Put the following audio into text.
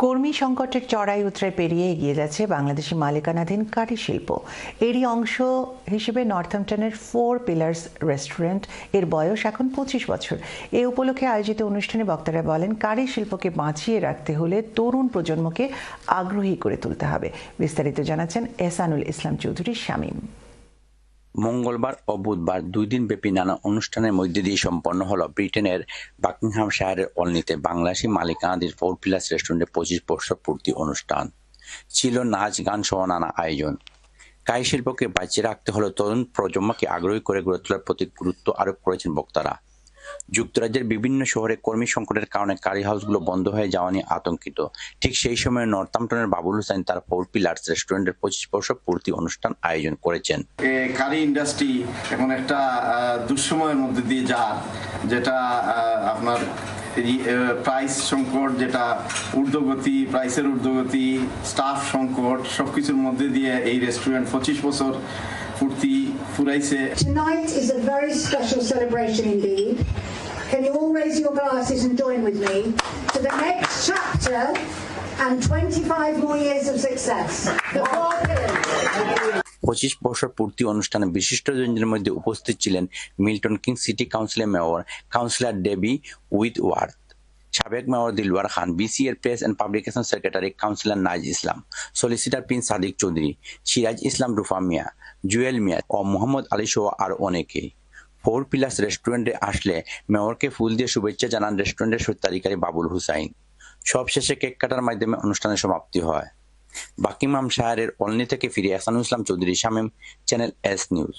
কর্মী সংকটের চড়াই উতরাই পেরিয়ে এগিয়ে যাচ্ছে বাংলাদেশি মালিকানাধীন কাঠি শিল্প। এরই অংশ হিসেবে নর্থহ্যাম্পটনের 4 পিলার্স রেস্টুরেন্ট এর বয়স এখন 25 বছর। এ উপলক্ষে আয়োজিত অনুষ্ঠানে বক্তারা বলেন, কাঠি শিল্পকে বাঁচিয়ে রাখতে হলে তরুণ প্রজন্মকে আগ্রহী করে তুলতে হবে। বিস্তারিত জানাচ্ছেন এহসানুল ইসলাম চৌধুরী শামীম। মঙ্গলবার ও বুধবার 2 দিন ব্যাপী নানা অনুষ্ঠানের মধ্যে দিয়ে সম্পন্ন হলো ব্রিটেনের বাকিংহামশায়ারের অলনিতে বাংলাদেশি মালিকানাধীন 4 পিলার্স রেস্টুরেন্টের 25 বছর পূর্তি অনুষ্ঠান। ছিল নাচ গান সহ নানা আয়োজন। কাঠি শিল্পকে বাঁচিয়ে রাখতে হলে তরুণ প্রজন্মকে আগ্রহী করে গড়ে তোলার প্রতি গুরুত্ব আরোপ করেছেন বক্তারা। যুক্তরাজ্যের বিভিন্ন শহরে কর্মী সংকটের কারণে কারি হাউসগুলো বন্ধ হয়ে যাওয়া নিয়ে আতঙ্কিত। ঠিক সেই সময় নর্থহ্যাম্পটনের বাবুল হুসাইন তার 4 পিলার্স রেস্টুরেন্টের 25 বছর পূর্তি অনুষ্ঠান আয়োজন করেছেন। কারি ইন্ডাস্ট্রি এখন একটা দুঃসময়ের মধ্যে দিয়ে যায়, যেটা আপনার প্রাইস সংকট, যেটা প্রাইসের ঊর্ধ্বগতি, স্টাফ সংকট, সবকিছুর মধ্যে দিয়ে এই রেস্টুরেন্ট 25 বছর পূর্তি ফুরাইছে। Tonight is a very special celebration indeed. Can you all raise your glasses and join with me to the next chapter and 25 more years of success. The 4 pillars. 25 বছর পূর্তি অনুষ্ঠানে বিশিষ্টজনদের মধ্যে উপস্থিত ছিলেন মিল্টন কিং সিটি কাউন্সিলের mayor councillor Debbie Whitworth, সাবেক mayor Dilwar Khan, BC এর press and publication secretary councillor Naz Islam, solicitor Prince Sadiq Chowdhury, Siraj Islam Rufa Miah, Jewel Miah ও মোহাম্মদ আলী সহ আর অনেকে। 4 পিলার্স রেস্টুরেন্টে আসলে মেয়রকে ফুল দিয়ে শুভেচ্ছা জানান রেস্টুরেন্টের স্বত্বাধিকারী বাবুল হুসাইন। সবশেষে কেক কাটার মাধ্যমে অনুষ্ঠানের সমাপ্তি হয়। বাকিংহামশায়ারের অলনি থেকে ফিরে Ehsanul Islam Chowdhury Shamim, channel S news.